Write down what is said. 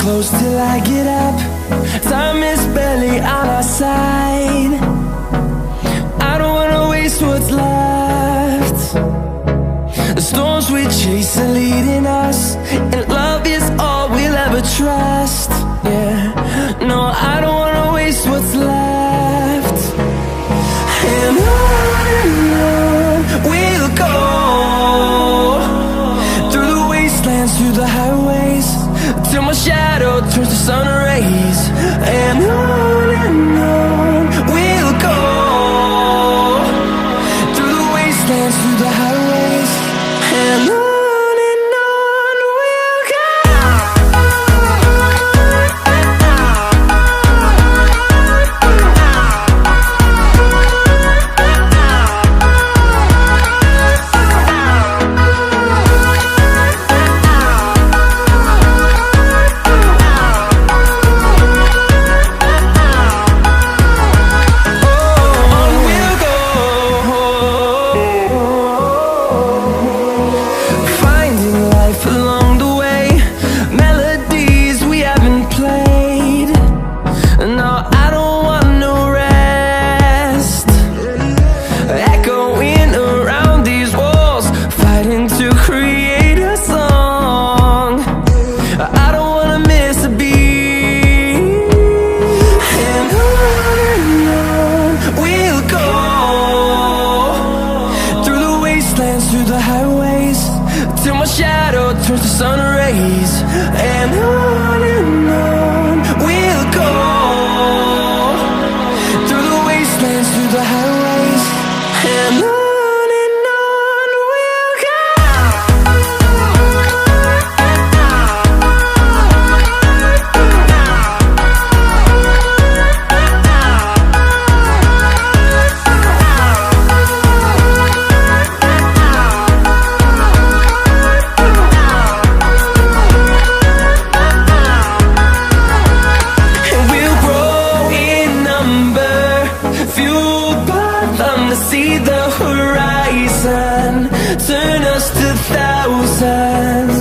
close till I get up. Time is barely on our side. I don't wanna waste what's left. The storms we chase are leading us, and love is all we'll ever trust. Yeah, no, I don't wanna waste what's left. And on we'll go, through the wastelands, through the highways, till my shadow turns to sun rays. And on we'll go, through the wastelands, through the highways, and on we'll go. Through the highways, till my shadow turns to sun rays. And on we'll go, through the wastelands, through the highways, and on we'll go. See the horizon, turn us to thousands.